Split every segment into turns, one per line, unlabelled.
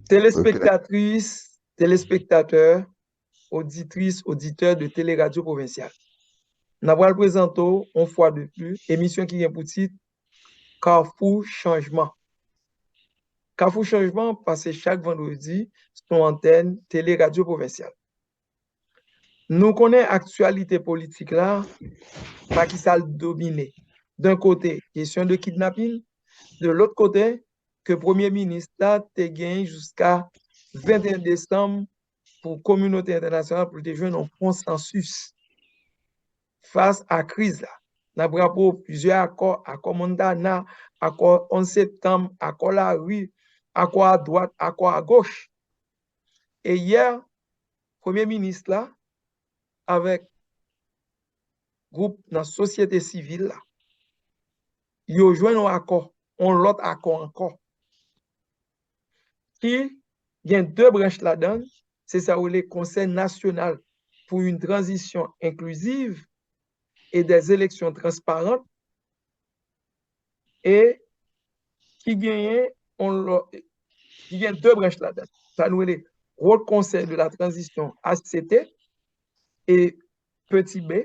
Ok.
Téléspectatrices, téléspectateurs, auditrices, auditeurs de Téléradio Provinciale. Nous allons présenter une fois de plus émission qui est pour titre Carrefour Changement. Carrefour Changement passe chaque vendredi sur antenne Téléradio Provinciale. Nous connaissons l'actualité politique là, pas qui ça le domine. D'un côté, question de kidnapping, de l'autre côté, que le Premier ministre a gagné jusqu'à 21 décembre pour la communauté internationale pour jouer un consensus face à la crise. Nous avons plusieurs accords, accord Montana, accord 11 septembre, accord la rue, accord à droite, accord à gauche. Et hier, le Premier ministre là, avec le groupe dans la société civile, il a joué un accord, l'autre accord encore. Qui il y a deux branches là-dedans, c'est ça où le Conseil national pour une transition inclusive et des élections transparentes et qui gagne deux branches là-dedans. Ça nous est le Haut Conseil de la transition HCT et petit b.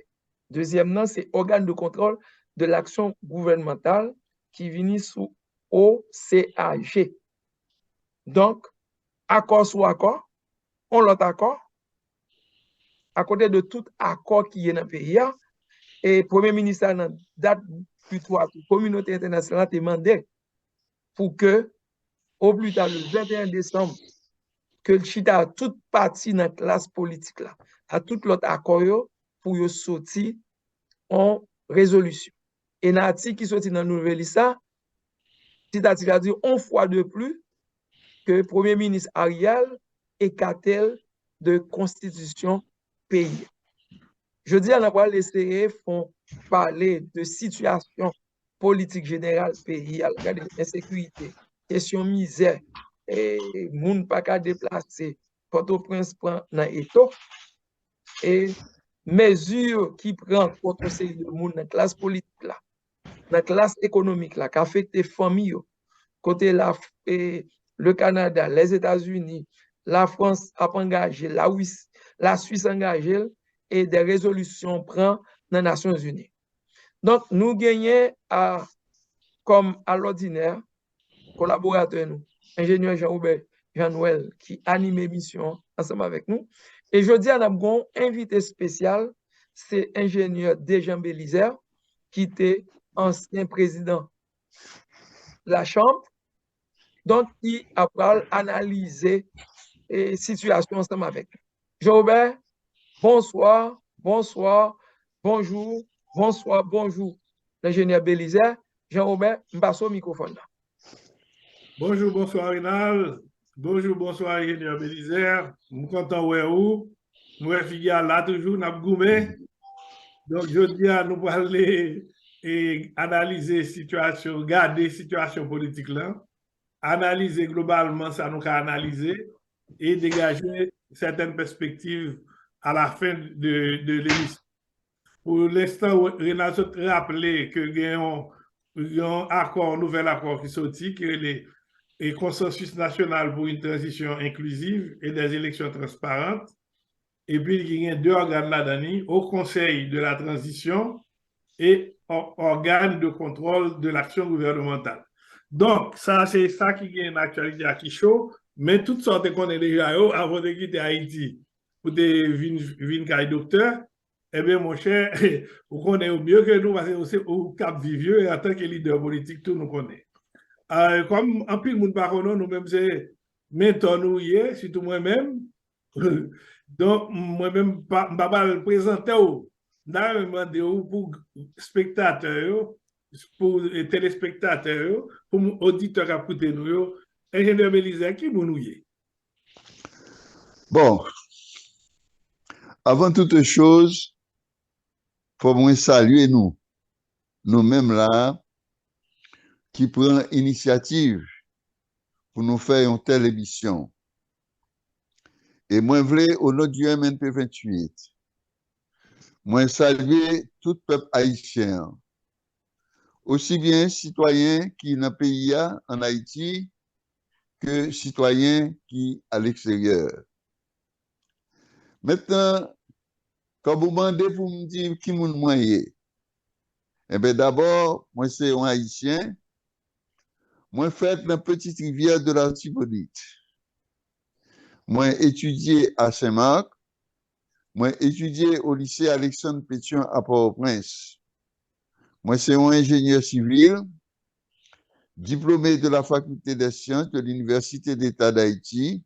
Deuxièmement, c'est organe de contrôle de l'action gouvernementale qui vient sous OCAG. Donc, accord sur accord, on l'autre accord, à côté de tout accord qui est dans le pays, et le Premier ministre a date plutôt à la communauté internationale demandé pour que, au plus tard le 21 décembre, que le Chita a toute partie dans la classe politique là, à tout l'autre accord pour sortir en résolution. Et dans l'article qui sorti dans la nouvelle liste, Chita a dit une fois de plus que le Premier ministre Ariel est cartel de constitution pays. Je dis à la fois les CRE font parler de situation politique générale pays, regardez l'insécurité, question misère, et moun pas qu'à déplacer, Port-au-Prince prend dans étau et mesures qui prend contre ces de moun dans classe politique là, dans classe économique là, qui affecte les familles, côté le Canada, les États-Unis, la France a engagé, la Suisse a engagé et des résolutions prend dans les Nations Unies. Donc, nous gagnons comme à l'ordinaire, collaborateur nous, ingénieur Jean-Robert Jean-Noël, qui anime l'émission ensemble avec nous. Et je dis à notre invité spécial, c'est ingénieur Dejan Belizer, qui était ancien président de la Chambre, donc qui a analysé la situation ensemble avec nous. Jean-Robert, bonsoir, bonsoir, bonjour, bonsoir, bonjour. L'ingénieur Belizer, Jean-Robert, je passe au microphone là.
Bonjour, bonsoir Rinal. Bonjour, bonsoir ingénieur Belizer. Je suis content de vous. Nous sommes là toujours, nous avons goumé. Donc, je dis à nous parler et analyser la situation, regarder la situation politique là, analyser globalement ça nous a analysé et dégager certaines perspectives à la fin de l'émission. Pour l'instant, Renal a rappelé que il y a un accord, nouvel accord qui sorti, qui est le consensus national pour une transition inclusive et des élections transparentes. Et puis, il y a deux organes là-dedans, au Conseil de la transition et organe de contrôle de l'action gouvernementale. Donc, ça, c'est ça qui est une actualité à qui chaud, mais toutes sortes qu'on est déjà avant de quitter Haïti pour des venir docteur. Eh bien, mon cher, vous connaissez mieux que nous, parce que c'est au Cap Vivieux, et en tant que leader politique, tout nous connaît. Comme en plus, nous parlons, nous-mêmes, c'est maintenant, nous y est, surtout moi-même. Donc, moi-même, je ne vais pas le présenter. Je vais demander pour spectateurs, pour téléspectateurs, pour auditeurs à écouter nous, ingénieur Belizer, qui vous nous y est?
Bon, avant toute chose, il faut saluer nous-mêmes là, qui prenons l'initiative pour nous faire une telle émission. Et moi, je voulais, au nom du MNP 28, moi, saluer tout peuple haïtien, aussi bien citoyens qui dans le pays en Haïti que citoyen qui à l'extérieur. Maintenant, quand vous demandez pour me dire qui moun moyen, eh bien d'abord, moi c'est un haïtien, moi fait dans la petite rivière de l'Artibonite. Moi étudié à Saint-Marc, moi étudié au lycée Alexandre Pétion à Port-au-Prince. Moi c'est un ingénieur civil, diplômé de la faculté des sciences de l'Université d'État d'Haïti.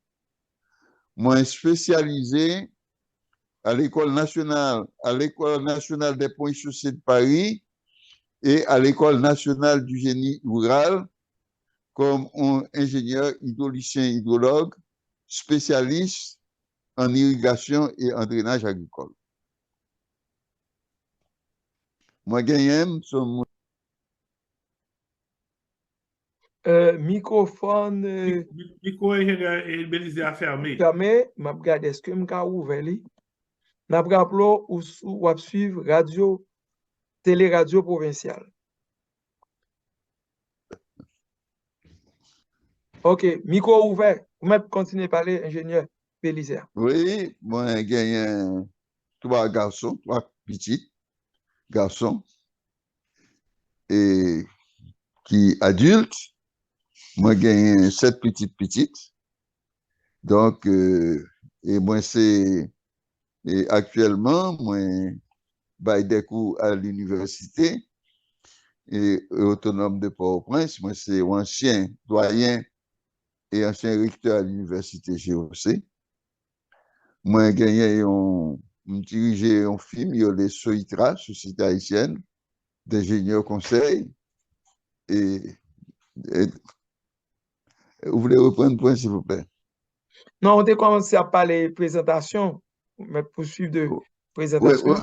Moi spécialisé à l'École nationale des ponts et chaussées de Paris et à l'École nationale du génie rural comme un ingénieur hydraulicien hydrologue spécialiste en irrigation et en drainage agricole. Moi, gagnème,
microphone
Micro-ingénieur Belize a fermé.
fermé, m'a regardé est-ce que m'ka ouvert li. N'a rappelé ou ap suivre radio télé-radio provinciale. OK, micro ouvert. Vous m'avez continué à parler, ingénieur Belize.
oui, moi, gagné trois garçons, trois petits garçons, et qui adultes, moi, gagné 7 petites. Donc, et moi, c'est, et actuellement, moi, bah, des cours à l'université et autonome de Port-au-Prince. Moi, c'est ancien doyen et ancien recteur à l'université GOC. Moi, gagné dirigé un film, il y a les SOITRA, Société haïtienne, d'ingénieurs conseil. Et vous voulez reprendre le point, s'il vous plaît?
Non, on a commencé à parler présentation, mais poursuivre de
Ouais,
présentation.
ouais.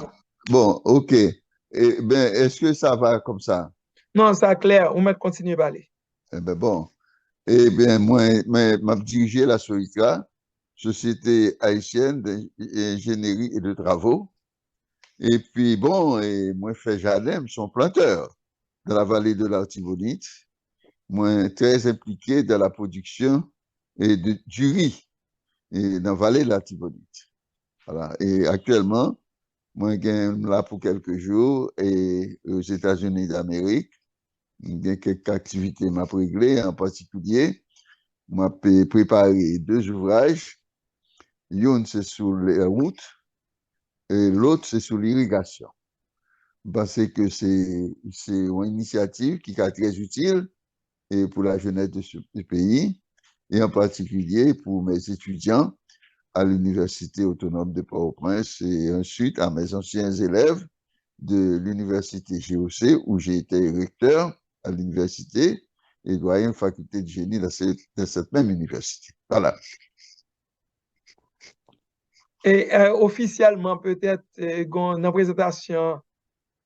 Bon, OK. Eh ben, est-ce que ça va comme ça?
Non, c'est clair, on va continuer à parler.
Eh ben bon. Eh bien, moi, m'a dirigé la SOITRA, Société haïtienne d'ingénierie et de travaux. Et puis, bon, et moi, fait jardin, je suis planteur dans la vallée de l'Artibonite. Moi, très impliqué dans la production du riz et dans la vallée de l'Artibonite. Voilà. Et actuellement, moi, je suis là pour quelques jours et aux États-Unis d'Amérique. Il y a quelques activités m'a réglées, en particulier, m'a préparé 2 ouvrages. L'un, c'est sur les routes et l'autre, c'est sur l'irrigation. Parce que c'est une initiative qui est très utile et pour la jeunesse du pays, et en particulier pour mes étudiants à l'Université autonome de Port-au-Prince et ensuite à mes anciens élèves de l'Université GOC, où j'ai été recteur à l'université et doyen faculté de génie dans cette même université. Voilà.
Et officiellement, peut-être, dans la présentation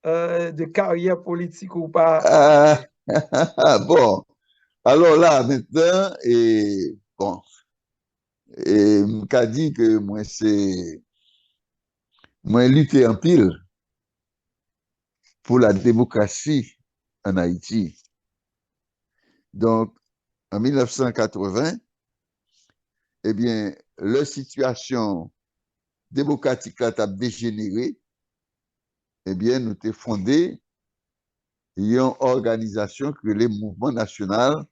de carrière politique ou pas.
Bon, alors là, maintenant, et bon, et m'a dit que moi lutté en pile pour la démocratie en Haïti. Donc, en 1980, eh bien, la situation démocratique là a dégénéré, eh bien, nous avons fondé une organisation que le Mouvement national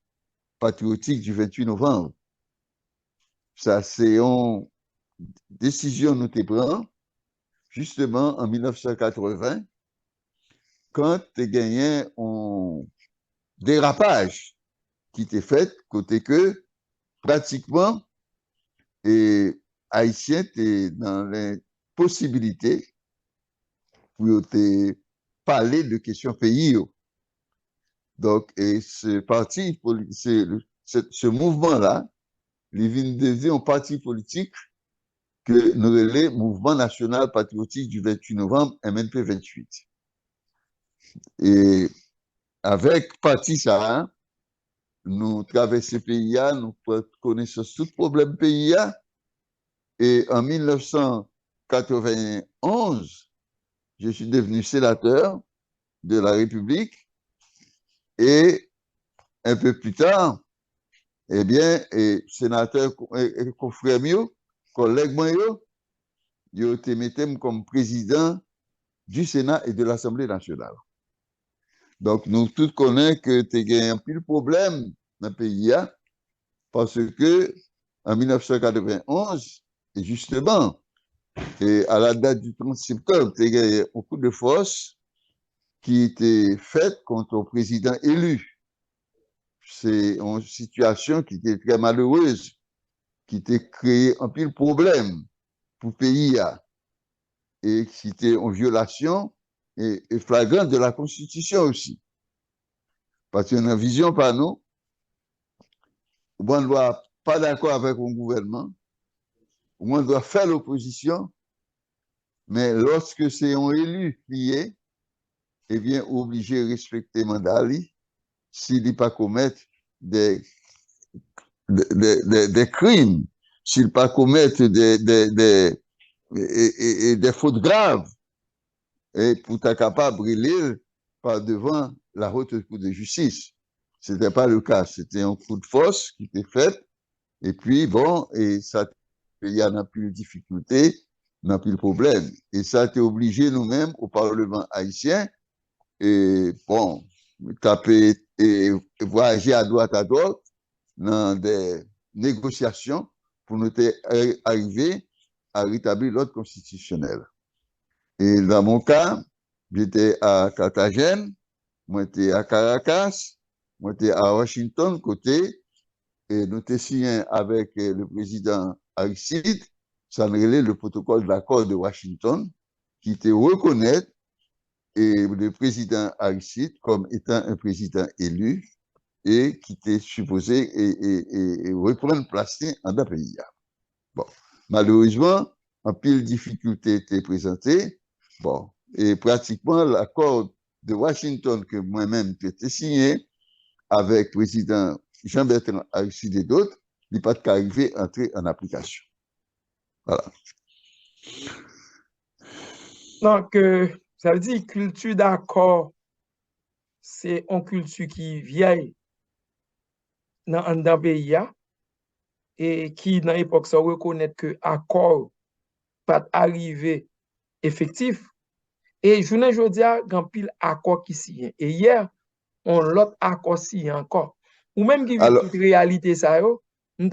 patriotique du 28 novembre. Ça, c'est une décision nous avons prise justement en 1980 quand tu as gagné un dérapage qui était fait côté que pratiquement et Haïtiens étaient dans les possibilités pour te parler de questions pays. Donc, et ce parti, ce mouvement-là, il devient un parti politique que nous relève Mouvement national patriotique du 28 novembre, MNP 28. Et avec parti ça, nous traversons le pays, nous connaissons tout problème pays. Et en 1991, je suis devenu sénateur de la République et un peu plus tard, eh bien, et sénateur, confrère mieux, collègue moi, yo te mettem comme président du Sénat et de l'Assemblée nationale. Donc, nous tous connaissons que tu as un pile problème dans le pays, parce que en 1991, et justement, et à la date du 30 septembre, tu as eu un coup de force qui était fait contre le président élu. C'est une situation qui était très malheureuse, qui était créé un pile problème pour le pays, et qui était en violation et flagrante de la Constitution aussi. Parce qu'on a une vision par nous, on ne doit pas d'accord avec un gouvernement, on doit faire l'opposition, mais lorsque c'est un élu qui est, eh bien, obligé de respecter le mandat, s'il ne pas commettre des crimes, s'il ne pas commettre des fautes graves, et pour être capable de brûler par devant la haute cour de justice. Ce n'était pas le cas, c'était un coup de force qui était fait, et puis bon, et ça, il y en a plus de difficultés, n'a plus de problème. Et ça a été obligé nous-mêmes au Parlement haïtien, et bon, taper et voyager à droite dans des négociations pour nous arriver à rétablir l'ordre constitutionnel. Et dans mon cas, j'étais à Carthagène, moi j'étais à Caracas, moi j'étais à Washington côté, et nous étions signé avec le président Aristide, ça relève le protocole d'accord de Washington, qui était reconnaître et le président Aristide comme étant un président élu et qui était supposé et reprendre place dans le pays. Bon, malheureusement, un pile de difficultés étaient présentées. Bon, et pratiquement l'accord de Washington que moi-même j'ai signé avec le président Jean-Bertrand Aristide et d'autres, il n'est pas arrivé à entrer en application. Voilà.
Donc, ça veut dire culture d'accord, c'est une culture qui vieille dans le pays et qui, dans l'époque, ça reconnaît que l'accord pas arrivé effectif. Et je ne dis pas qu'il y a pile accord qui signé. Et hier, on l'autre accord signé encore. Ou même qui vit toute réalité, ça, nous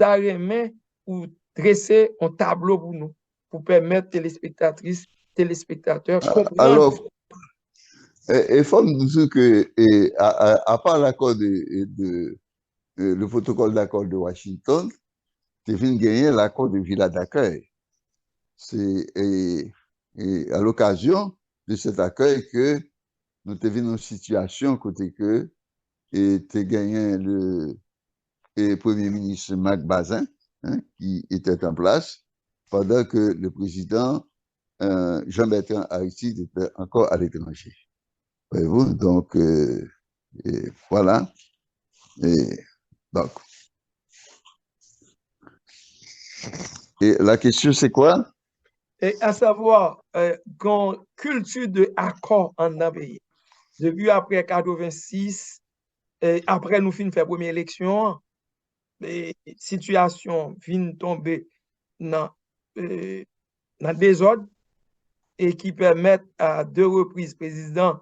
avons ou dresser un tableau pour nous, pour permettre téléspectatrices, téléspectateurs comprendre.
Alors, il faut nous dire que, à part l'accord le protocole d'accord de Washington, tu viens de gagner l'accord de Villa d'accueil. C'est à l'occasion de cet accueil que nous avons une situation côté que tu as gagné le Premier ministre Mac Bazin, qui était en place, pendant que le président Jean-Bertrand Aristide était encore à l'étranger. Voyez-vous, donc voilà. Et, donc. Et la question, c'est quoi?
Et à savoir, qu'on culture de accord en un pays. Depuis après 86, après nous fin faire première élection, les situations viennent tomber dans désordre et qui permettent à deux reprises président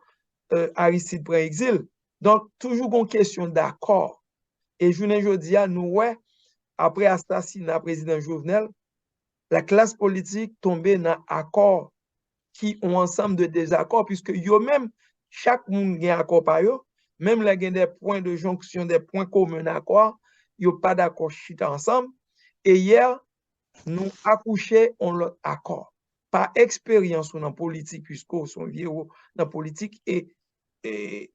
Aristide prend exil. Donc, toujours une question d'accord. Et je ne dis à nous, ouais, après assassinat président Jovenel, la classe politique tombée dans accord qui ont ensemble de désaccords, puisque yo même, chaque monde a un accord par eux, même là, il y a des points de jonction, des points communs d'accord, il n'y a pas d'accord chita ensemble. Et hier, nous accouchons en l'autre accord. Par expérience dans la politique, puisqu'on sont vieux dans la politique,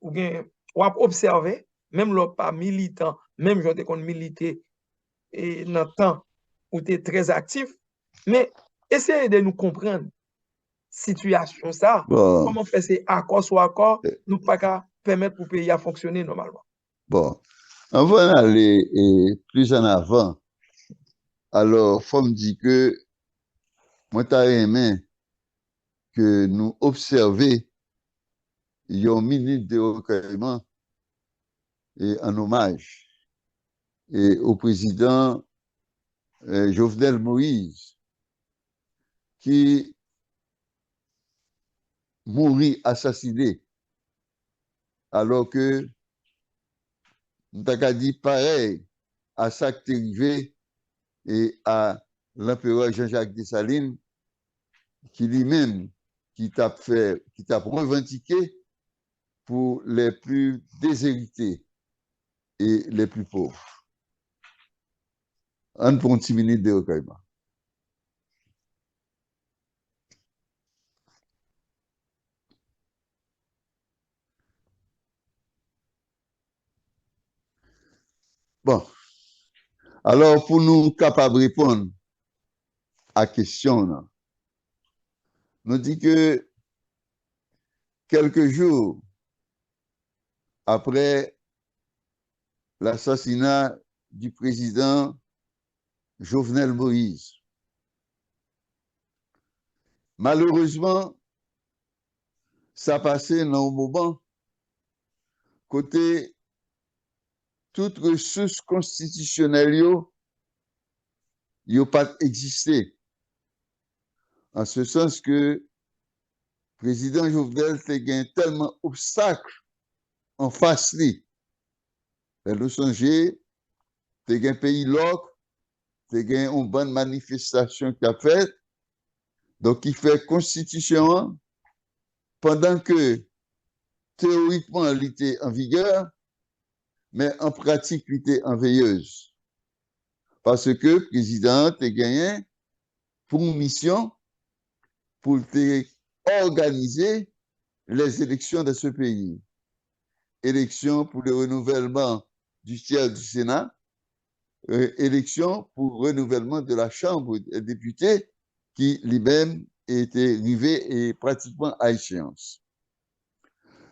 on a observé, même l'autre pas militant, même j'étais qu'on milité et dans le temps où tu es très actif, mais essayez de nous comprendre situation ça,
bon.
Comment faire ces accords sur accord, nous pas qu'à permettre pour le pays à fonctionner normalement.
Bon, on va aller plus en avant. Alors, il faut me dire que moi, t'as aimé que nous observions une minute de recueillement et en hommage et au président Jovenel Moïse, qui mourit assassiné, alors que nous avons dit pareil à ça qui est arrivé et à l'empereur Jean-Jacques Dessalines, qui lui-même, qui t'a revendiqué pour les plus déshérités et les plus pauvres. On prend 10 minutes de recueillement. Bon. Alors, pour nous capables de répondre à la question, nous dit que quelques jours après l'assassinat du président Jovenel Moïse, malheureusement, ça passait dans un moment côté toute ressource constitutionnelle n'a pas existé. En ce sens que le président Jovenel a gagné tellement d'obstacles en face lui. Nous songez, tu as gagné un pays loc, tu as gagné une bonne manifestation qui a fait, donc il fait constitution pendant que théoriquement il était en vigueur, mais en pratique il était en veilleuse. Parce que le président a gagné pour une mission pour organiser les élections de ce pays. Élections pour le renouvellement du tiers du Sénat, élections pour le renouvellement de la Chambre des députés qui lui-même était arrivé et pratiquement à échéance.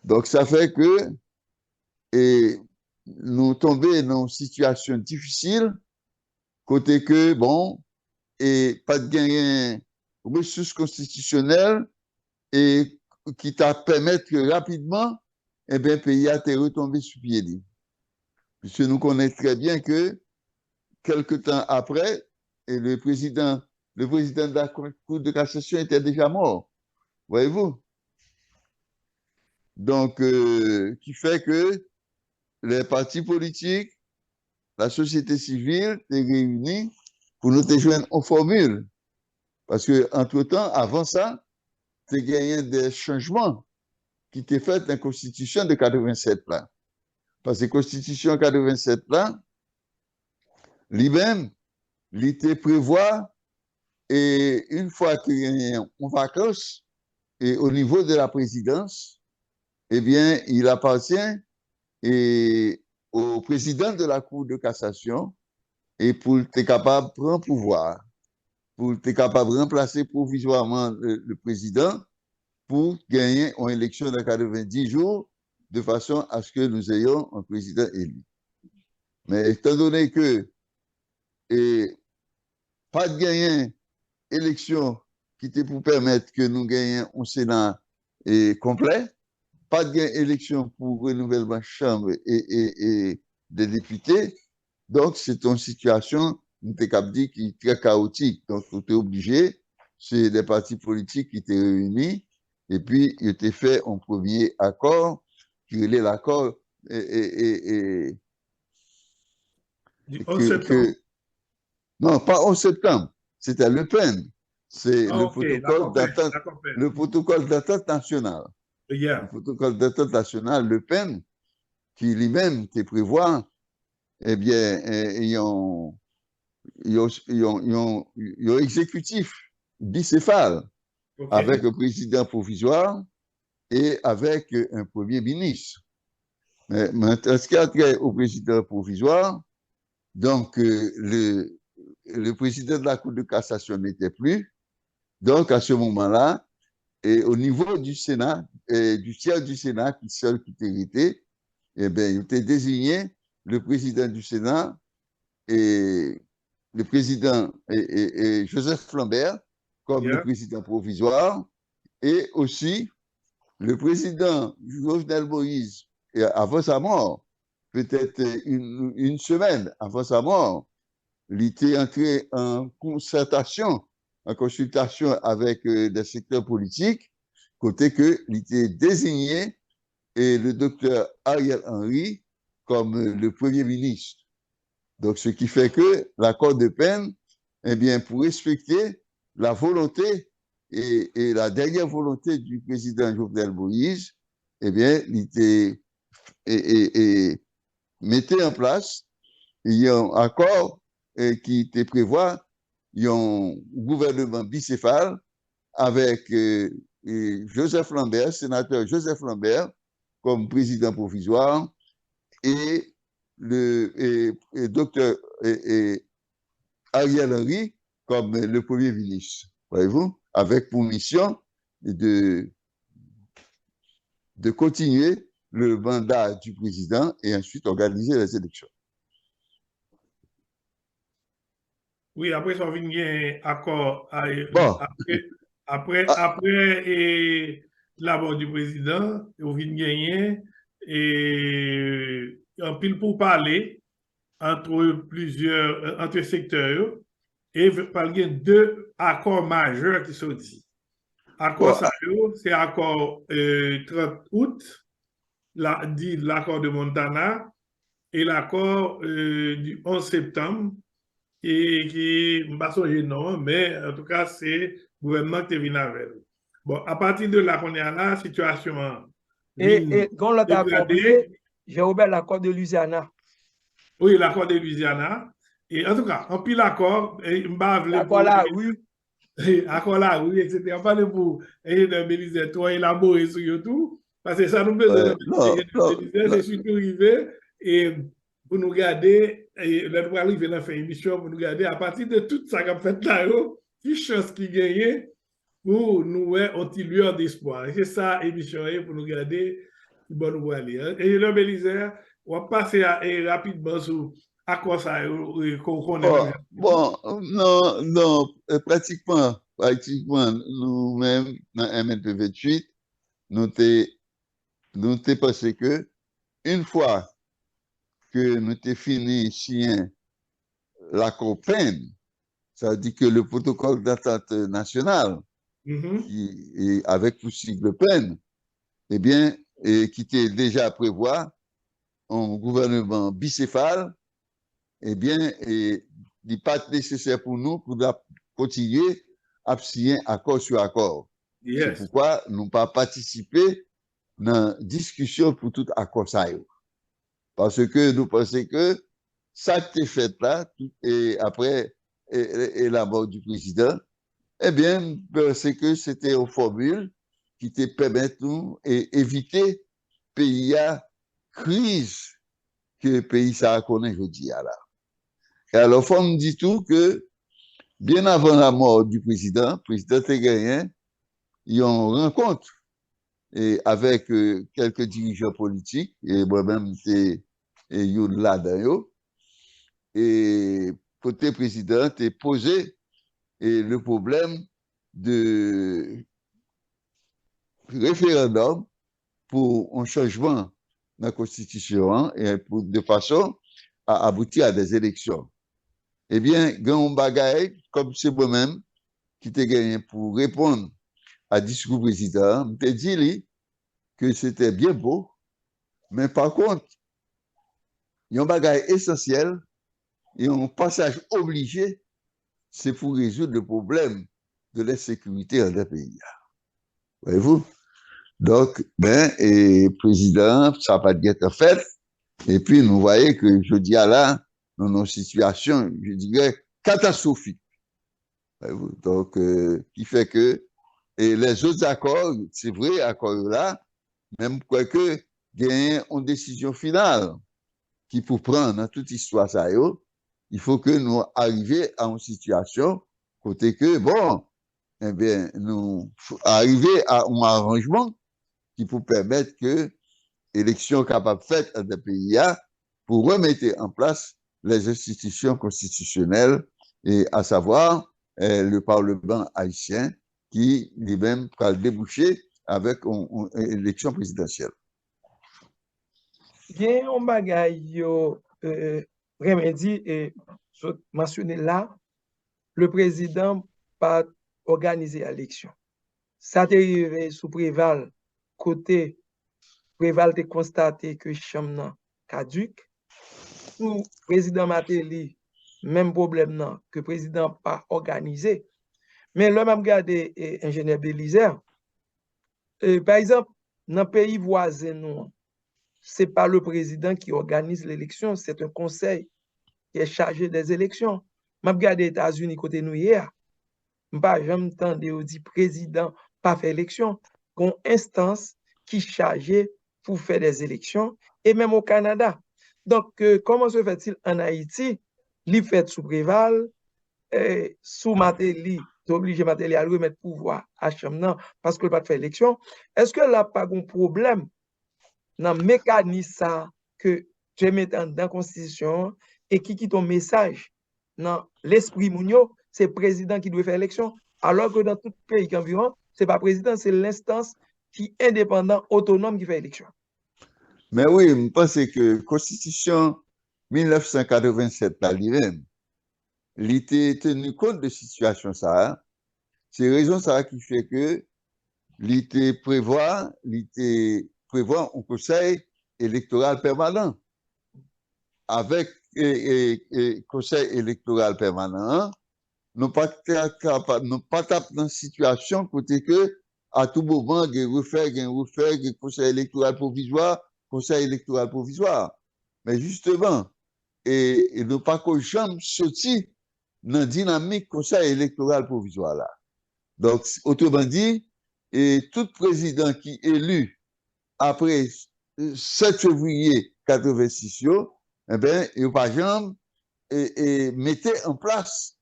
Donc ça fait que nous tombons dans une situation difficile, côté que, bon, et pas de gain ressources constitutionnelles et qui t'a permettre que rapidement, eh bien, le pays a été retombé sur pied. Puisque nous connaissons très bien que quelque temps après, et le président de la Cour de cassation était déjà mort. Voyez-vous? Donc, qui fait que les partis politiques, la société civile, est réunie pour nous joindre en formule. Parce que, entre-temps, avant ça, tu as gagné des changements qui étaient faits dans la Constitution de 87 là. Parce que la Constitution 87 là, lui-même, il était prévoit, et une fois qu'il y a une vacance, et au niveau de la présidence, eh bien, il appartient au président de la Cour de cassation et pour être capable de prendre pouvoir, pour être capable de remplacer provisoirement le président pour gagner une élection de 90 jours de façon à ce que nous ayons un président élu. Mais étant donné que pas de gagner élection qui était pour permettre que nous gagnions un Sénat complet, pas de élection pour renouvellement de chambre et des députés. Donc, c'est une situation, nous avons dit, qui est très chaotique. Donc, on était obligé, c'est des partis politiques qui étaient réunis, et puis, il était fait un premier accord, qui est l'accord
du 11 septembre.
Non, pas 11 septembre, c'était Le Pen. C'est le protocole d'attente nationale.
Yeah.
Le protocole d'attente nationale, Le Pen, qui lui-même qui prévoit, eh bien, ils ont exécutif bicéphale avec un président provisoire et avec un premier ministre. Mais ce qui a trait au président provisoire, donc le président de la Cour de cassation n'était plus. Donc, à ce moment-là, et au niveau du Sénat, du tiers du Sénat, qui seul qui était, eh bien, il était désigné le président du Sénat et le président et Joseph Flambert comme le président provisoire et aussi le président Jovenel Moïse, et avant sa mort, peut-être une semaine avant sa mort, il était entré en concertation, en consultation avec des secteurs politiques, côté que il était désigné et le docteur Ariel Henry comme le premier ministre. Donc, ce qui fait que l'accord de peine, eh bien, pour respecter la volonté et la dernière volonté du président Jovenel Moïse, eh bien, il était et mettait en place un accord qui te prévoit un gouvernement bicéphale avec Joseph Lambert, sénateur Joseph Lambert, comme président provisoire, et le docteur Ariel Henry comme le premier ministre, voyez-vous, avec pour mission de continuer le mandat du président et ensuite organiser les élections.
Oui, après ça, on vient accord.
Bon.
Après la mort du président, on vient gagner et en pile pour parler entre secteurs et il y a deux accords majeurs qui sont dit. Accord c'est accord 30 août, dit l'accord de Montana et l'accord du 11 septembre et qui ne pas songer non, mais en tout cas, c'est le gouvernement qui vient avec. Bon, à partir de là, on est à la situation.
Et quand l'autre accord, j'ai ouvert l'accord de Louisiana.
Oui, l'accord de Louisiana. Et en tout cas, en pile l'accord,
l'accord là, oui.
Accord là, oui, etc. Pas de pour ingénieur Belize, toi élaborer sur tout, parce que ça nous besoin de c'est surtout arrivé et pour nous garder, et là, nous arriver dans la émission pour nous garder à partir de tout ça qu'on fait là, qui chance qui gagne pour nous un petit lueur d'espoir. C'est ça, émission, pour nous garder, bon, nous aller. Ingénieur Belize, on va passer rapidement sur accord ça qu'on connaît.
Bon, non, pratiquement, nous-mêmes, dans MNP28, nous t'es pensé que une fois que nous t'es fini signer l'accord peine, ça veut dire que le protocole d'entente nationale, avec pour sigle peine, eh bien, qui était déjà prévoir un gouvernement bicéphale, eh bien, il n'est pas nécessaire pour nous pour continuer à signer accord sur accord. Yes. C'est pourquoi nous n'avons pas participé dans la discussion pour tout accord ça. Parce que nous pensons que ça qui est fait là, et après et la mort du président, eh bien, c'est que c'était une formule qui te permet nous éviter pays à crise que le pays ça connaît aujourd'hui. Et alors, faut me dire tout que bien avant la mort du président, le président a gagné, ils ont rencontre et avec quelques dirigeants politiques, et moi-même, c'est là-dedans. Et côté président, a posé le problème de référendum pour un changement dans la Constitution et de façon à aboutir à des élections. Eh bien, grand bagaille, comme c'est moi-même qui t'ai gagné pour répondre à discours président, je t'ai dit que c'était bien beau, mais par contre, il y a un bagaille essentiel et un passage obligé, c'est pour résoudre le problème de l'insécurité dans le pays. Voyez-vous? Donc, et président, ça va être fait. Et puis, nous voyons que je dis là, dans une situation, je dirais, catastrophique. Donc, qui fait que, et les autres accords, c'est vrai, accords là, même quoique, il y a une décision finale qui pour prendre dans toute histoire, ça, il faut que nous arrivions à une situation, côté que, bon, eh bien, nous arriver à un arrangement qui peut permettre que l'élection capable faite dans le pays pour remettre en place les institutions constitutionnelles, et à savoir le Parlement haïtien qui lui-même va déboucher avec une élection présidentielle.
gen yon bagay yo remedi et mentionné là, le président pas organisé élection. Ça t'est arrivé sous Préval, côté Préval t'est constaté que chambre caduque. Sous président Matéli, même problème non, que président pas organisé. Mais là, même regardé ingénieur Bélizer, par exemple, dans le pays voisin, non, c'est pas le président qui organise l'élection, c'est un conseil qui est chargé des élections. Je regarde les États-Unis côté nous hier, je n'ai jamais entendu dire président pas fait élection, une instance qui est chargée pour faire des élections, et même au Canada. Donc, comment se fait-il en Haïti? Li fait sous Préval, sous Matéli, obligé Matéli à remettre pouvoir à Chamnan parce que pas de faire élection. Est-ce que là, pas un problème dans le mécanisme que tu mets dans la Constitution et qui ton message dans l'esprit mounio, c'est le président qui doit faire élection, alors que dans tout pays environ, c'est pas le président, c'est l'instance qui est indépendant, autonome qui fait élection.
Mais oui, je pense que la Constitution 1987, il était tenu compte de situation ça. C'est raison ça qui fait que il prévoit un conseil électoral permanent. Avec conseil électoral permanent, nous pas dans une situation côté que à tout moment, il y a un conseil électoral provisoire. Mais justement, et nous pas que jamais sorti dans la dynamique conseil électoral provisoire là. Donc, autrement dit, et tout président qui est élu après 7 février 86, eh bien, il pas jamais mettait en place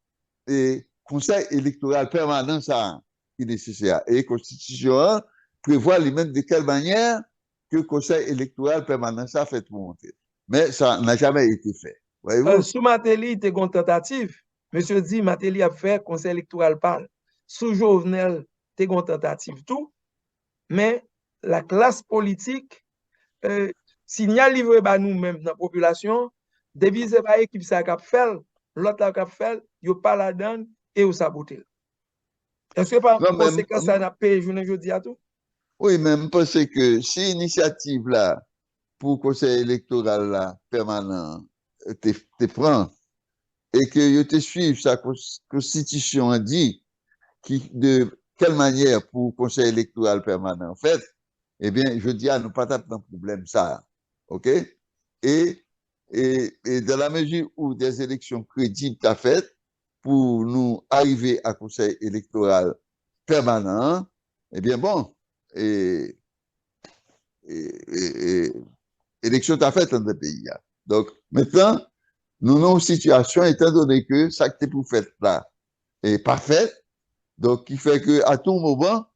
et conseil électoral permanent ça qui est nécessaire. Et la Constitution prévoit lui-même de quelle manière que le conseil électoral permanent ça fait monter. Mais ça n'a jamais été fait.
Sous Matéli, il y a une tentative. Monsieur dit, Matéli a fait conseil électoral parle. Sous Jovenel, il y a une tentative tout. Mais la classe politique, signal livré par nous-mêmes dans la population, depuis c'est pas équipe ça qui fait, l'autre qui fait, il n'y a pas la donne et il sabote. Est-ce que par conséquence, ça n'a pas payé jeudi à tout?
Oui, mais je pense que si l'initiative là, pour le conseil électoral là, permanent, te prend, et que tu suives sa constitution dit de quelle manière pour le conseil électoral permanent en fait, eh bien, je dis à nous pas taper dans le problème ça. OK? Et dans la mesure où des élections crédibles t'as faites pour nous arriver à conseil électoral permanent, eh bien bon, élection t'as faites dans le pays. Donc, maintenant, nous avons une situation, étant donné que ça que tu pour faire là est parfait, donc qui fait que à tout moment,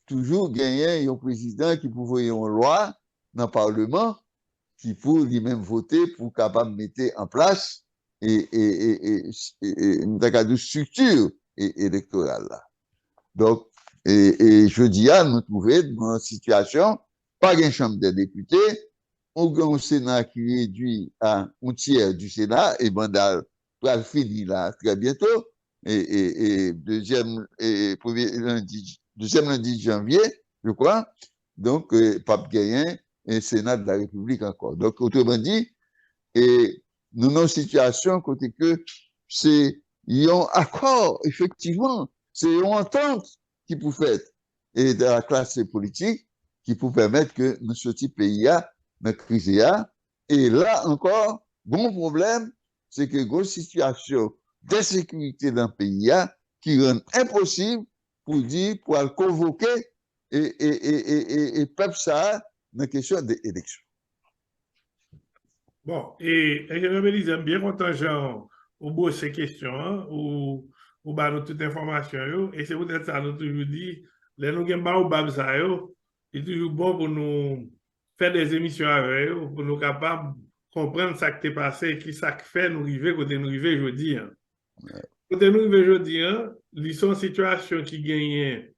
toujours gagner un président qui pouvait une loi dans le Parlement qui pour lui-même voter pour capable mettre en place une structure électorale là. Donc, je dis à nous trouver dans une situation, pas une chambre des députés, un Sénat qui réduit à un tiers du Sénat et mandat va finir là très bientôt. Deuxième lundi de janvier, je crois. Donc, Pape Gayen et Sénat de la République encore. Donc, autrement dit, nous avons une situation côté que c'est un accord, effectivement, c'est une entente qui peut faire et de la classe politique qui peut permettre que nous sortions pays à la crise. Et là encore, bon problème, c'est que une situation d'insécurité dans le pays qui rend impossible pour dire, pour le convoquer et peuple ça dans la question des élections.
Bon, et je me bien content, Jean, au bout de ces questions, ou bah, toute information, et c'est peut-être ça, nous toujours dit, les nous avons ou bab ça, c'est toujours bon pour nous faire des émissions avec eux, pour nous capables de comprendre ce qui est passé, qui ça fait nous arriver, côté nous arriver aujourd'hui. Côté nous arriver aujourd'hui, ils sont en situation qui gagnent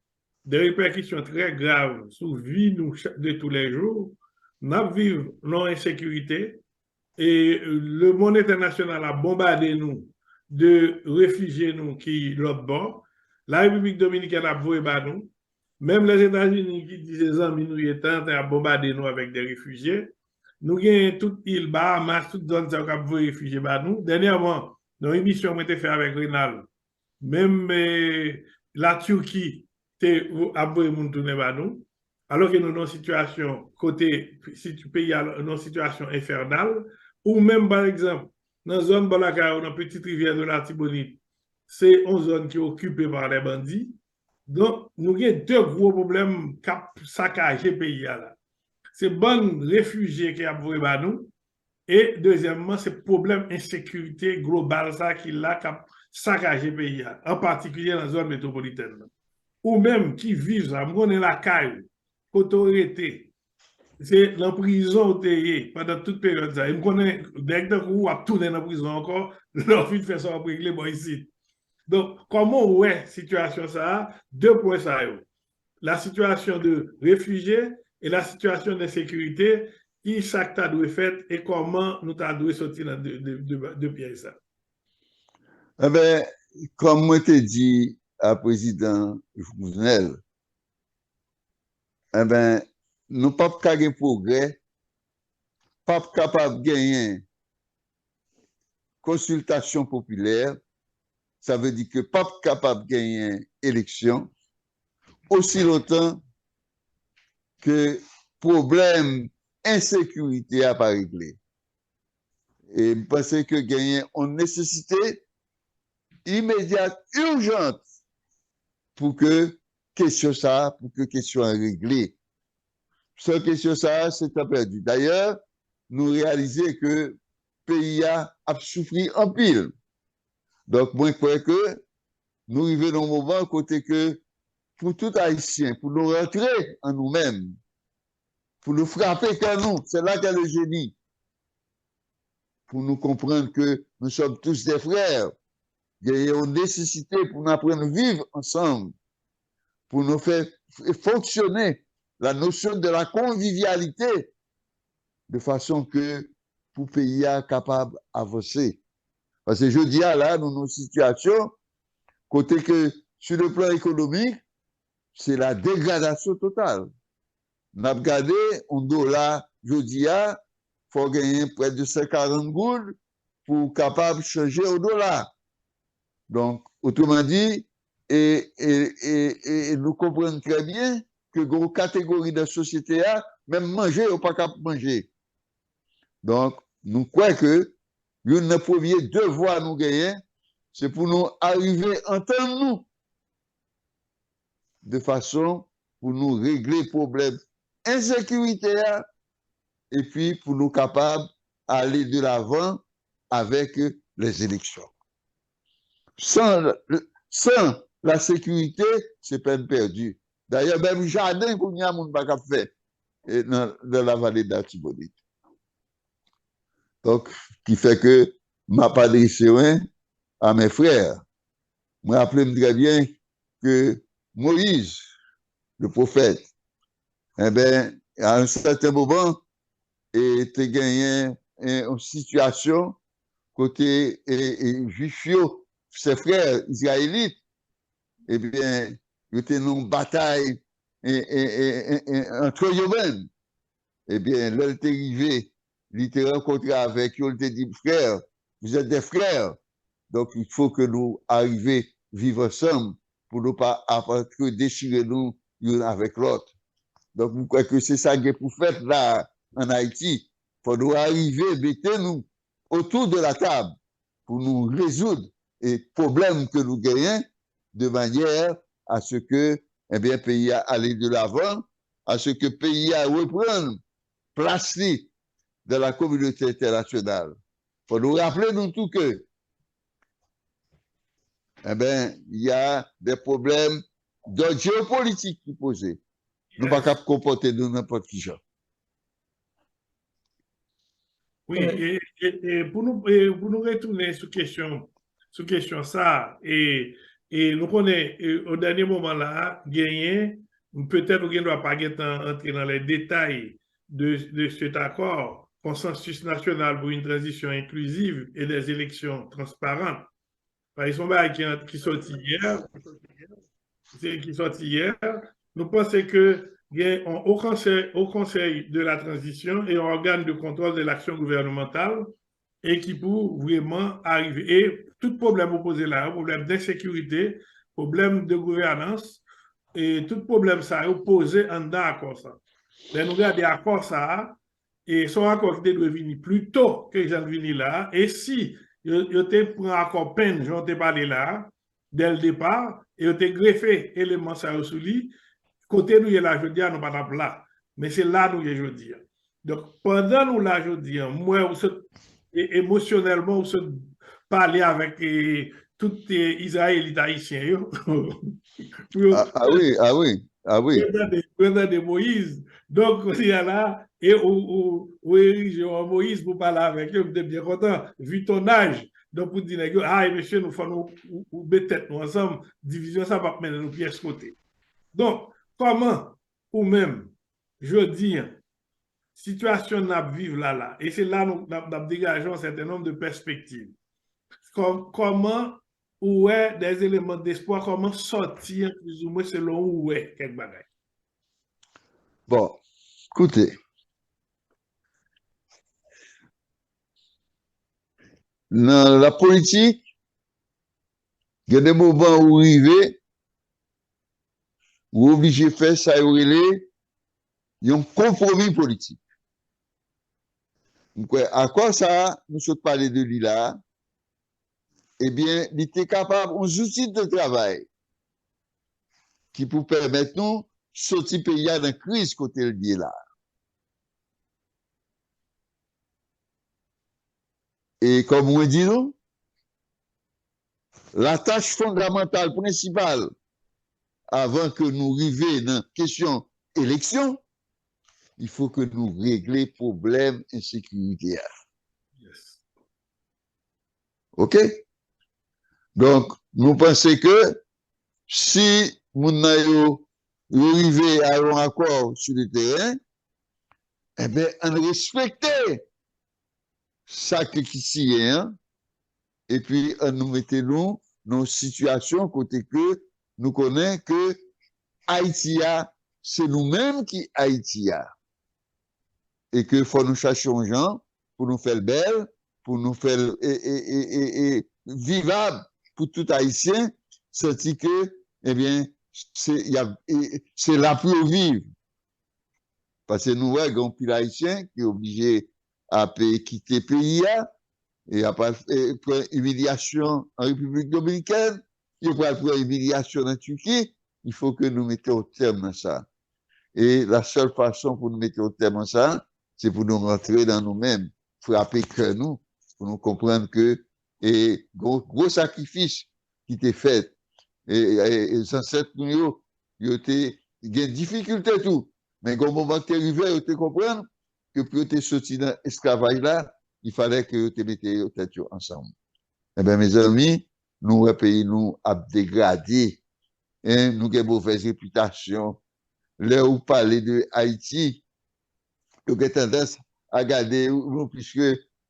des répercussions très graves sur la vie de tous les jours. nous vivons dans l'insécurité et le monde international a bombardé nous de réfugiés nous qui l'autre bord. La République dominicaine a voué nous. Même les États-Unis qui disaient amis nous étant à bombarder nous avec des réfugiés. Nous avons toute île Bahamas, toute zone qui a voué réfugiés nous. Dernièrement, dans une émission que j'ai fait avec Rénal, même la Turquie a voué nous tourner nous. Alors que nous sommes dans une situation, côté, si tu pays dans une situation infernale, ou même par exemple, dans la zone Balaka, dans la petite rivière de la Tibonite, c'est une zone qui est occupée par les bandits. Donc, nous avons deux gros problèmes qui ont saccagé le pays. C'est bon réfugiés qui ont voué nous. Et deuxièmement, c'est le problème d'insécurité globale qui a saccagé le pays, en particulier dans la zone métropolitaine. Ou même qui vivent, on connaît la caille, autorité, c'est la prison pendant toute période. Je connais dès que vous avez tourné dans la prison encore, leur vie de faire ça pour régler bon ici. Donc, comment ouais situation ça? Deux points ça. La situation de réfugiés et la situation d'insécurité, qui chaque tas doit faire et comment nous devons sortir de pièces ça.
Eh bien, comme moi t'ai dit à président Jovenel, eh bien, nous ne pouvons pas gagner progrès, pas capable de gagner consultation populaire, ça veut dire que pas capable de gagner élection, aussi longtemps que problème insécurité n'a pas réglé. Et je pense que gagner une nécessité immédiate, urgente, pour que question ça, pour que question réglée. Cette question ça, c'est perdu. D'ailleurs, nous réalisons que le pays a souffert en pile. Donc, moi, je crois que nous arrivons dans un moment côté que pour tout Haïtien, pour nous rentrer en nous-mêmes, pour nous frapper qu'à nous, c'est là qu'est le génie. Pour nous comprendre que nous sommes tous des frères. Il y a une nécessité pour nous apprendre à vivre ensemble, pour nous faire fonctionner la notion de la convivialité, de façon que pour le pays soit capable d'avancer. Parce que je dis là, nous avons une situation, côté que sur le plan économique, c'est la dégradation totale. Nous avons regardé, on dollar, je dis, il faut gagner près de 140 gouttes pour capable de changer au dollar. Donc, autrement dit, et nous comprenons très bien que une catégorie de société a, même manger ou pas capable de manger. Donc, nous croyons que le premier devoir nous gagner, c'est pour nous arriver à entendre nous de façon pour nous régler le problème insécurité et puis pour nous capables d'aller de l'avant avec les élections. Sans la sécurité, c'est peine perdue. D'ailleurs, même jardin qu'on y a mon pas fait dans la vallée d'Atibonite. Donc, qui fait que m'a pas adressé à mes frères. Je me rappelle très bien que Moïse, le prophète, eh bien, à un certain moment, était gagné une situation côté juif, ses frères israélites, eh bien, il était dans une bataille entre eux-mêmes. Eh bien, là, il était arrivé, il était rencontré avec eux, il était dit, frère, vous êtes des frères, donc il faut que nous arrivions à vivre ensemble pour ne pas déchirer nous l'un avec l'autre. Donc, vous croyez que c'est ça qui est pour faire là, en Haïti. Il faut nous arriver, mettez-nous autour de la table pour nous résoudre les problèmes que nous gagnons de manière à ce que, eh bien, le pays a allé de l'avant, à ce que le pays a reprendre place de la communauté internationale. Il faut nous rappeler, nous, tout que, eh bien, il y a des problèmes de géopolitique qui posent. Nous ne pouvons pas comporter de n'importe qui genre.
Oui, et pour nous retourner sur question ça, et nous connaissons au dernier moment là, gagner, peut-être qu'on ne doit pas entrer dans les détails de cet accord, consensus national pour une transition inclusive et des élections transparentes. Par exemple, qui sorti hier, nous pensons que au conseil de la transition et un organe de contrôle de l'action gouvernementale et qui pour vraiment arriver. Et tout problème opposé là, problème d'insécurité, problème de gouvernance, et tout problème ça opposé en d'accord ça. Mais nous regardons l'accord ça, et son accord qui doit venir plus tôt que j'en venir là, et si je te prends accord peine, j'en te parlé là, dès le départ, et je te greffé élément ça sous lui, côté nous y est là, je dis, nous pas là, mais c'est là nous y est, je dis. Donc, pendant nous là, je dis, moi, émotionnellement, on se parler avec tous les Israélites haïtiens.
Oui.
Président de Moïse. Donc, il y a là, et où Moïse pour parler avec eux, vous êtes bien content, vu ton âge. Donc, pour dire, ah, monsieur, nous faisons peut-être nous ensemble, division, ça va mettre nos pièces côté. Donc, comment, ou même, je dis, situation n'a vivre là, et c'est là nous dégageons un certain nombre de perspectives. Comment où est des éléments d'espoir, comment sortir plus ou moins selon où est quelque bagaille.
Bon, écoutez, dans la politique, il y a des moments où arriver, où obligé de faire ça, il y a un compromis politique. Donc, à quoi ça, nous sommes parlé de lui là, eh bien, il était capable, un outil de travail qui peut permettre nous de sortir pays dans crise côté le lié là. Et comme on dit, nous, la tâche fondamentale, principale, avant que nous arrivions dans la question élection, il faut que nous réglions le problème d'insécurité. Yes. OK? Donc, nous pensons que si nous arrivons à un accord sur le terrain, eh bien, on respecte ça qui est, hein? Et puis on nous mettons nous dans une situation côté que nous connaissons que Haïti, c'est nous-mêmes qui Haïti. Et que faut nous chercher des gens pour nous faire belle, pour nous faire vivable pour tout Haïtien, c'est que, eh bien, c'est là pour vivre. Parce que nous, ouais, un pile Haïtien qui est obligé à quitter le pays, et après prendre humiliation en République dominicaine, il faut prendre humiliation en Turquie, il faut que nous mettions au terme à ça. Et la seule façon pour nous mettre au terme à ça, c'est pour nous rentrer dans nous-mêmes, frapper que nous, pour nous comprendre que, et gros sacrifice qui était fait, et les ancêtres nous, ils étaient, il y a des difficultés tout, mais au moment que tu arrivé, ils te comprennent que pour te sortir dans l'esclavage là, il fallait que tu mettais tête ensemble. Eh bien, mes amis, nous, le pays, nous, a dégradé, hein, nous avons une mauvaise réputation. Là où parler de Haïti, nous avons tendance à regarder, puisque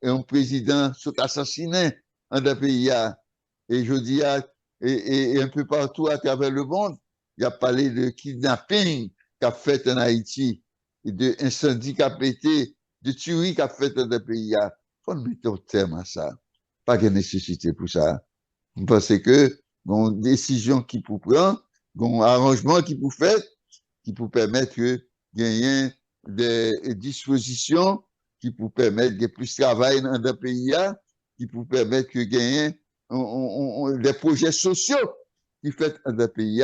un président s'est assassiné dans le pays, et je dis, et un peu partout à travers le monde, il a parlé de kidnapping qu'a fait en Haïti, et de incendie qu'a pété, de tuerie qu'a fait dans le pays. Il faut mettre au terme à ça. Pas de nécessité pour ça. Parce que, une décision qui peut prendre, un arrangement qui peut faire, qui peut permettre de gagner des dispositions, qui peut permettre de plus de travail dans le pays, qui peut permettre de gagner des projets sociaux qui fait dans le pays,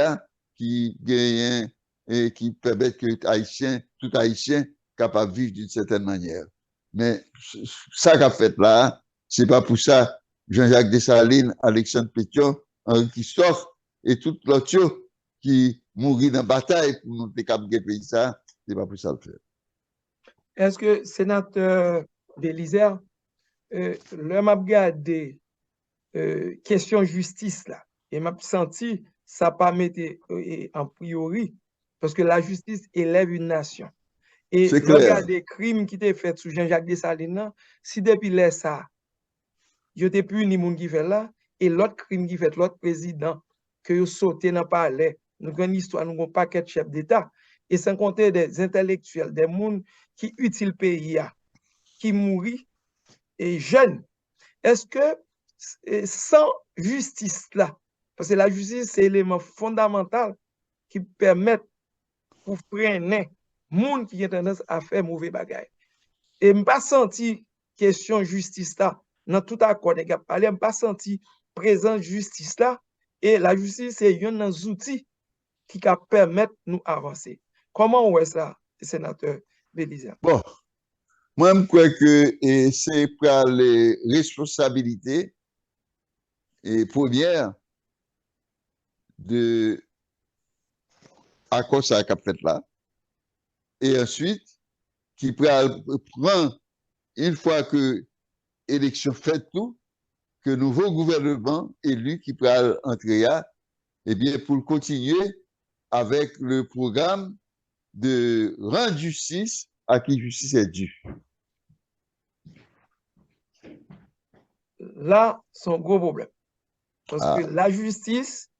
qui gagnent et qui permettent que tout Haïtien capable de vivre d'une certaine manière. Mais ça qu'a fait là, c'est pas pour ça Jean-Jacques Dessalines, Alexandre Pétion, Henri Christophe et tout l'autre qui mourit dans la bataille pour nous décaper pays ça, c'est pas pour ça le faire.
Est-ce que sénateur Belizer, le m'a regardé question justice là, et m'a senti ça pas mettre en priori, parce que la justice élève une nation. Et
C'est
le
clair.
regard des crimes qui étaient faits sous Jean-Jacques Dessalines, si depuis là, ça, yo te puni moun qui fait là, et l'autre crime qui fait l'autre président, que yo sauté dans le palais, nous avons une histoire, nous avons un paquet de chefs d'État, et sans compter des intellectuels, des gens qui utilisent le pays, qui mourent, et jeunes. Est-ce que sans justice là, parce que la justice, c'est l'élément fondamental qui permet pour freiner moun qui a tendance à faire mauvais bagaille. Et je n'ai pas senti question justice là, dans tout accord, je n'ai pas senti présence justice là, et la justice, c'est un des outils qui permettre nous avancer. Comment on est ça, sénateur Belize?
Bon, moi, je crois que c'est pour les responsabilités et premières de accord ça qu'a fait là. Et ensuite, qui prend, une fois que l'élection fait tout, que nouveau gouvernement élu qui peut entrer là, eh bien, pour continuer avec le programme de rendre justice à qui justice est due.
Là, c'est un gros problème. Parce que la justice,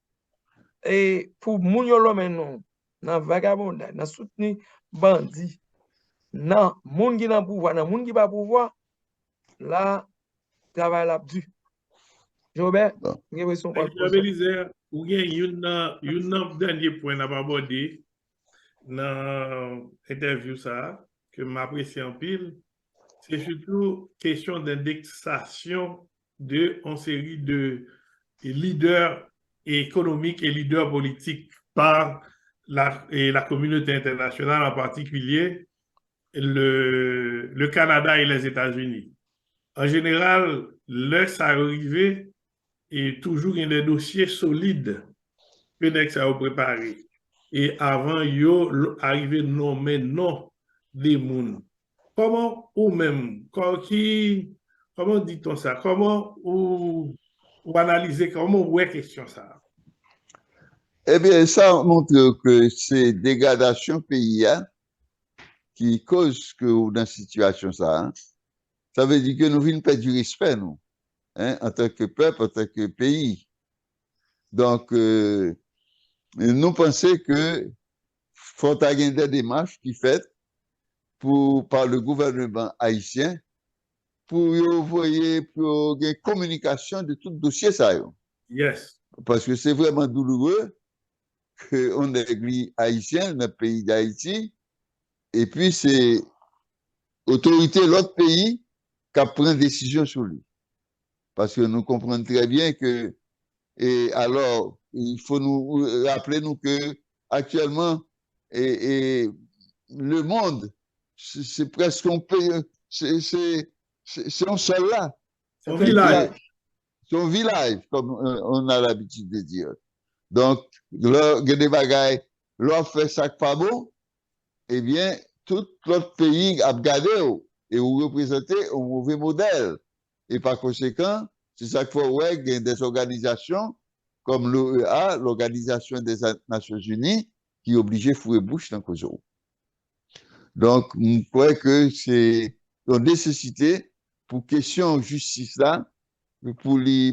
et pour moun yo maintenant, dans vagabondage, dans soutenir bandit, dans moun qui dans pouvoir, dans moun qui pas pouvoir, là, travail là dû. Jobert,
Belize, ou bien un dernier point à aborder dans l'interview ça, que m'apprécie en pile, c'est surtout question d'indexation de une série de leaders économiques et leaders politiques par la communauté internationale, en particulier le Canada et les États-Unis. En général, là, ça arrivé et toujours il y a des dossiers solides que ça a préparé. Et avant, yo arrivé nommer non des moun. Comment ou même, comment dit-on ça? Comment ou analyser, comment ou est question ça?
Eh bien, ça montre que c'est dégradation pays qui cause que dans cette situation ça. Hein. Ça veut dire que nous venons perdre du respect, nous, hein, en tant que peuple, en tant que pays. Donc, nous pensons que faut avoir des démarches qui faites par le gouvernement haïtien pour envoyer pour une communication de tout dossier ça.
Yes.
Parce que c'est vraiment douloureux qu'on est église haïtien dans le pays d'Haïti et puis c'est autorité de l'autre pays qui prend décision sur lui. Parce que nous comprenons très bien que et alors il faut nous rappeler nous que actuellement et le monde c'est presque un pays c'est un seul là.
C'est un village.
C'est un village comme on a l'habitude de dire. Donc là il y a des bagailles là fait ça pas bon eh bien tout l'autre pays a regardé et vous représentez un mauvais modèle et par conséquent c'est ça qu'il faut ouais il y a des organisations comme l'OEA, l'Organisation des Nations Unies, qui est obligée de fouiller bouche dans le Donc, je crois que c'est une nécessité pour question de justice là, pour le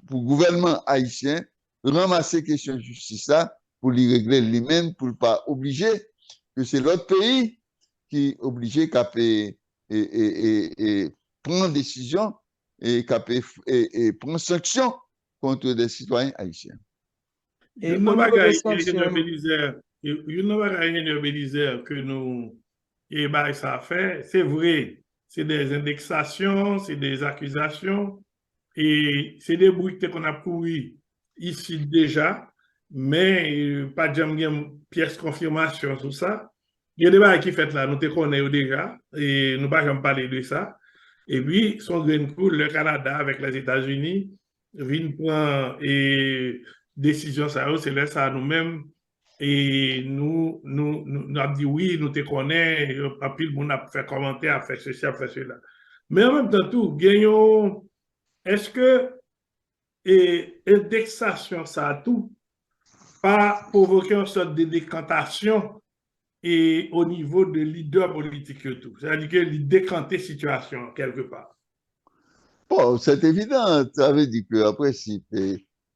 gouvernement haïtien, ramasser question de justice là, pour les régler lui-même, pour ne pas obliger que c'est l'autre pays qui est obligé de prendre décision et prendre sanction contre des citoyens haïtiens.
Et il y a une Belize que nous, et bah, ça a fait, c'est vrai, c'est des indexations, c'est des accusations, et c'est des bruits qu'on a couru ici déjà, mais pas de pièce confirmation sur ça. Il y a des débats qui fait là, nous te connaissons déjà, et nous ne pouvons pas parler de ça. Et puis, son grain coup, le Canada avec les États-Unis, vient prendre et décision ça, c'est là ça nous-mêmes et nous avons dit oui, nous te connaissons, puis on a fait commenter, a fait ceci, a fait cela. Mais en même temps, tout, gagnons, est-ce que l'indexation, ça a tout, pas provoquer une sorte de décantation et au niveau de leader politique et tout. C'est-à-dire qu'il décanter situation quelque part.
Bon, c'est évident. Ça veut dire que, en principe,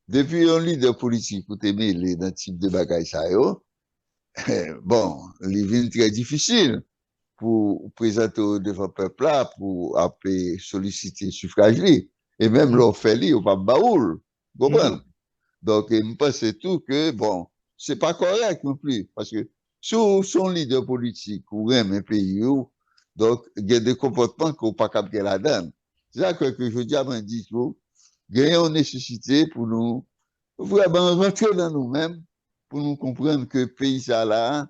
depuis un leader politique, pour t'aimer les dans type de bagaille, ça, yo, bon, les villes très difficiles pour présenter devant le peuple là, pour appeler, solliciter suffrage li. Et même leur fait li, ou pas baoul. Vous comprenez? Donc, je pense tout que, bon, c'est pas correct non plus. Parce que, sous son leader politique, ou même un pays, donc, il y a des comportements qu'on pas capter la donne. C'est ça que je dis à mon discours. Il y a une nécessité pour nous, vraiment rentrer dans nous-mêmes, pour nous comprendre que le pays, ça là,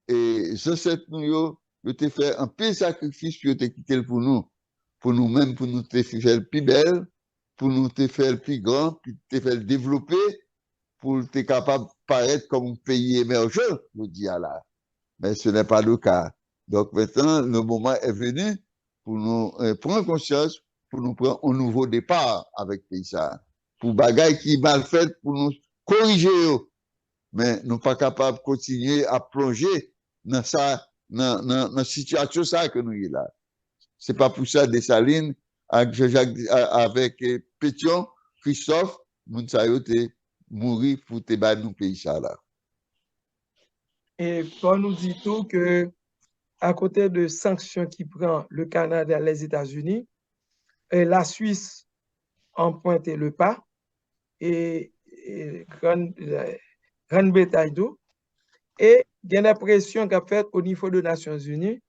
et ce set nous, yo te fait un peu sacrifice pour te quitter pour nous-mêmes, pour nous te faire le plus belle, pour nous te faire le plus grand, pour te faire le développer, pour être capable de paraître comme un pays émergent, nous dit là. Mais ce n'est pas le cas. Donc maintenant, le moment est venu pour nous prendre conscience, pour nous prendre un nouveau départ avec le pays ça. Pour bagaille qui est mal fait, pour nous corriger. Mais nous ne sommes pas capables de continuer à plonger dans la situation ça que nous sommes là. Ce n'est pas pour ça Dessalines, avec Pétion, Christophe, nous sommes mourir pour te battre dans le pays ça là.
Et on nous dit tout que à côté de sanctions qui prend le Canada et les États-Unis, la Suisse en pointé le pas et grande bataille d'eau. Et il y a une pression qu'a faite au niveau des Nations Unies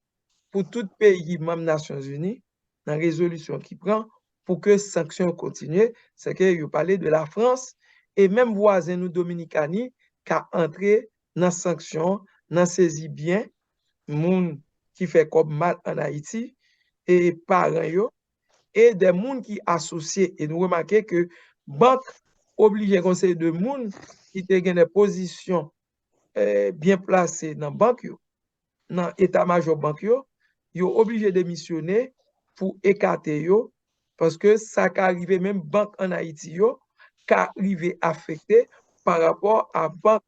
pour tout pays membre des Nations Unies dans la résolution qui prend pour que les sanctions continuent. C'est que vous parlez de la France et même voisin nous Dominicani qui a entré dans les sanctions, dans saisi bien, moun qui fait comme mal en Haïti et parents yo, et des moun qui associés. Et nous remarquons que banque oblige conseil de moun qui te des positions bien placées dans banque yo, dans état-major banque yo, yo obligé de démissionner pour écarter yo parce que ça qui arrivé même banque en Haïti yo qui arrivé affecté par rapport à banque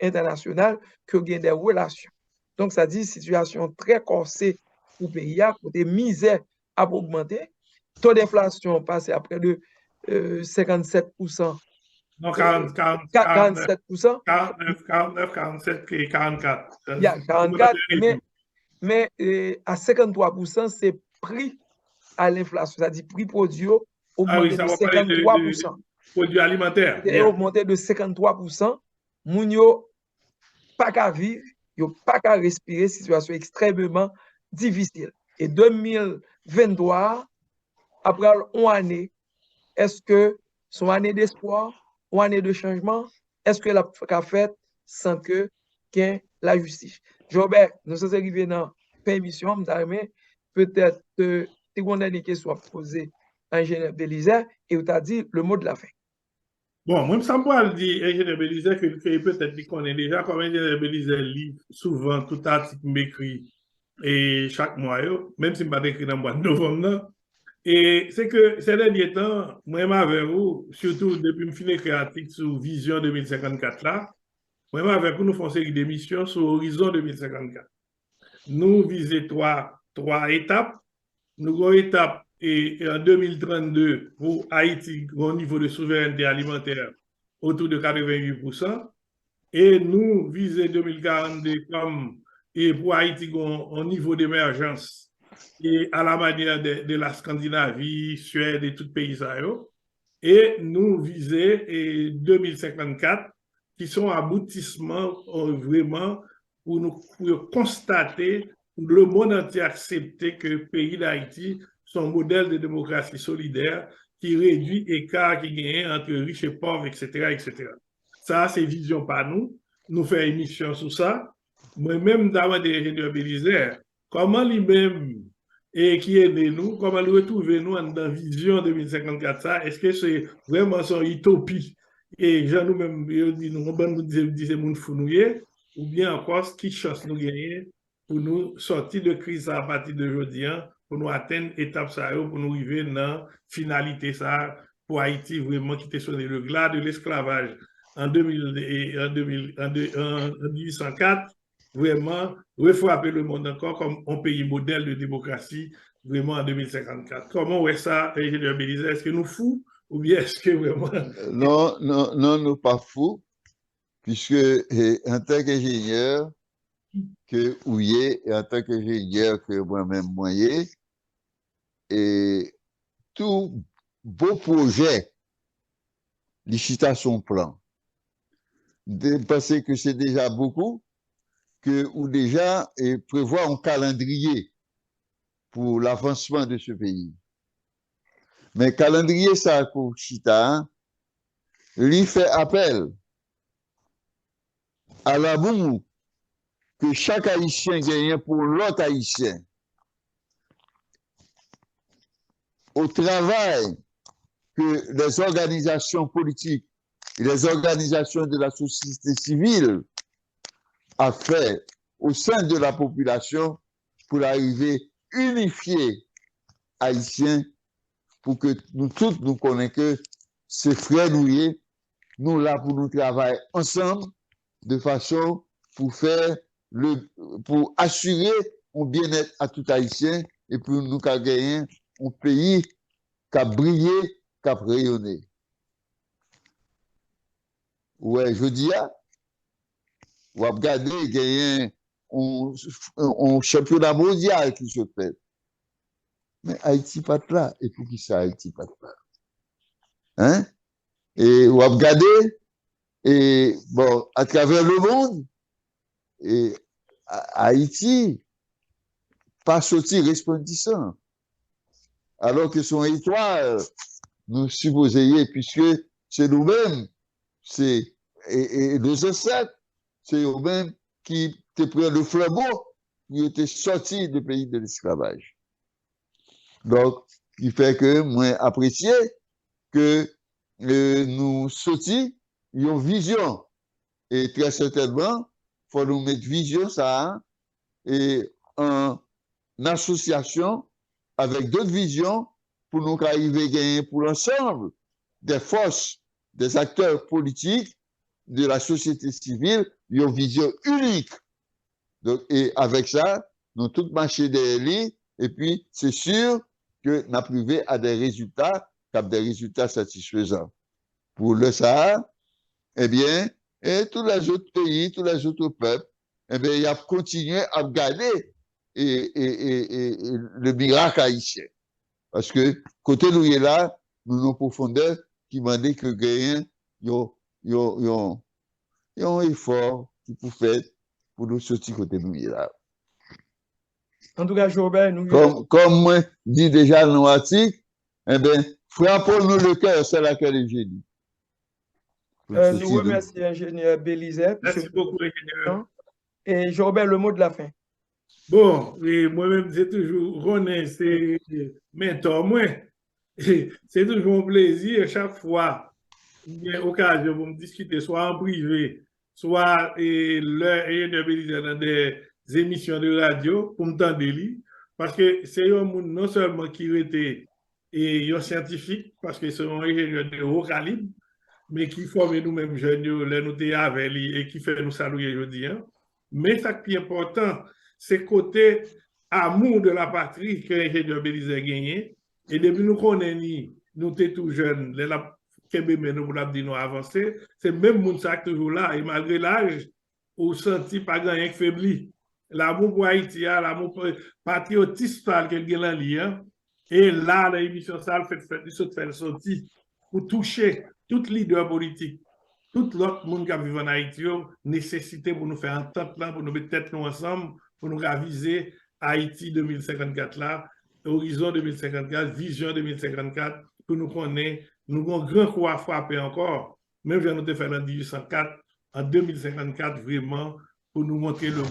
internationale qui a des relations. Donc ça dit situation très corsée pour le pays, côté misère a augmenté, taux d'inflation passé à près de 57%.
Non, 47%. 49, 47 et 44.
Il y a 44, mais à 53%, c'est prix à l'inflation, c'est-à-dire prix produit augmenté de 53%.
Produits alimentaires.
C'est augmenté de 53%. Moun yo pas qu'à vivre, yo pas qu'à respirer, situation extrêmement difficile. Et 2023, après une année, est-ce que son année d'espoir, une année de changement, est-ce que la qu'a fait sans que qu'il la justice? Jobert, nous sommes arrivés dans permission, peut-être tu as des questions à poser à l'ingénieur Belizer et tu as dit le mot de la fin.
Bon, moi, ça me dit, ingénieur Belizer, que peut-être qu'il connaît déjà, comme ingénieur Belizer lit souvent tout article m'écrit et chaque mois, même si je ne pas écrit dans le mois de novembre. Et c'est que ces derniers temps, moi, avec vous, surtout depuis que je finis créatif sur Vision 2054 là, moi, avec vous, nous faisons une série d'émissions sur Horizon 2054. Nous visons trois étapes. Nous avons une étape et en 2032 pour Haïti au niveau de souveraineté alimentaire autour de 88%. Et nous visons 2042 comme et pour Haïti au niveau d'émergence et à la manière de la Scandinavie, Suède et tout pays ça. Et nous visons 2054 qui sont aboutissements vraiment pour nous constater le monde entier accepter que le pays d'Haïti son modèle de démocratie solidaire qui réduit l'écart qui gagne entre riches et pauvres, etc., etc. Ça, c'est vision par nous. Nous faisons une émission sur ça. Moi-même, d'abord, des ingénieurs Belizer, comment lui-même et qui est né nous, comment le retrouver nous dans Vision 2054, ça, est-ce que c'est vraiment son utopie? Et gens nous-mêmes, nous disons, nous fournouiller, ou bien encore, qui chance nous gagner pour nous sortir de crise à partir d'aujourd'hui, pour nous atteindre l'étape ça, pour nous arriver dans la finalité ça, pour Haïti vraiment quitter le glas de l'esclavage en 1804 vraiment refrapper le monde encore comme un pays modèle de démocratie vraiment en 2054. Comment est ça, ingénieur Belize? Est-ce que nous fous ou bien est-ce que vraiment...
Non, non, non, nous pas fous, puisque en tant qu'ingénieur que Ouye et en tant qu'ingénieur que moi-même moyen, et tout beau projet, licita son plan. De penser que c'est déjà beaucoup, que ou déjà et prévoir un calendrier pour l'avancement de ce pays. Mais calendrier ça pour Chita, lui fait appel à l'amour que chaque Haïtien gagne pour l'autre Haïtien, au travail que les organisations politiques et les organisations de la société civile a fait au sein de la population pour arriver unifier Haïtiens pour que nous tous nous connaissions que ces frères nous là pour nous travailler ensemble de façon pour faire pour assurer un bien-être à tout Haïtien et pour nous gagner un pays qui a brillé, qui a rayonné. Ouais, je dis, on va regarder, gagner un championnat mondial qui se fait. Mais Haïti pas là. Et pour qui ça, Haïti pas là? Hein? Et on va regarder, et bon, à travers le monde, et Haïti, pas sorti resplendissant. Alors que son étoile, nous supposons, puisque c'est nous-mêmes, c'est, et nos ancêtres, c'est eux-mêmes qui te prennent le flambeau, qui étaient sortis du pays de l'esclavage. Donc, qui fait que moi apprécié que nous sortis, une vision. Et très certainement, il faut nous mettre vision ça, et en association avec d'autres visions pour nous arriver à gagner pour l'ensemble des forces, des acteurs politiques, de la société civile, une vision unique. Donc, et avec ça, nous tous marcher derrière lui, et puis c'est sûr que nous arrivons à des résultats satisfaisants. Pour le Sahara, eh bien, et tous les autres pays, tous les autres peuples, eh bien, ils ont continué à garder et le miracle haïtien. Parce que, côté nous, là, nous avons profondeur qui m'a dit que gagnent, ils ont un effort qui peut faire pour nous sortir côté nous, là.
En tout cas, Joubert, nous...
Comme moi, dit déjà dans l'article, eh bien, frappons-nous le cœur, c'est là que le génie.
Nous remercions l'ingénieur Belize.
Merci beaucoup, ingénieur.
Et Joubert, le mot de la fin.
Bon, et moi-même, c'est toujours, René, c'est mentor, moi. C'est toujours un plaisir chaque fois qu'il y a occasion pour me discuter, soit en privé, soit l'ingénieur Belize dans des émissions de radio pour me tendre lui. Parce que c'est un monde non seulement qui était un scientifique, parce que c'est un ingénieur de haut calibre, mais qui forme nous-mêmes jeunes, les nous avec lui et qui fait nous saluer aujourd'hui. Hein. Mais ce qui est important, c'est côté amour de la patrie que l'ingénieur Belize a gagné. Et depuis nous connaissons, nous sommes tout jeunes, les nous dit nous avancer, c'est même monde ça toujours là. Et malgré l'âge, on senti pas gagner faibli. L'amour pour Haïti, l'amour patriotisme qu'elle gagne en lien. Et là, l'émission ça fait sortir pour toucher tout leader politique, tout l'autre monde qui vit en Haïti, nécessité pour nous faire entente là, pour nous mettre tête nous ensemble, pour nous raviser Haïti 2054 là, horizon 2054, vision 2054, pour nous connaître, nous avons un grand coup à frapper encore, même si nous avons fait en 1804, en 2054 vraiment, pour nous montrer le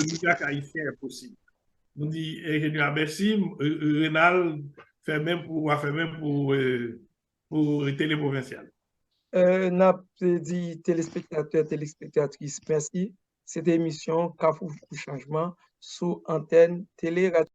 miracle haïtien est possible. Nous disons, ingénieur, merci, Rénal fait même pour Télé Provinciale.
N'a dit téléspectateurs, téléspectatrices, merci. Cette émission Carrefour Changement sous antenne Télé Radio.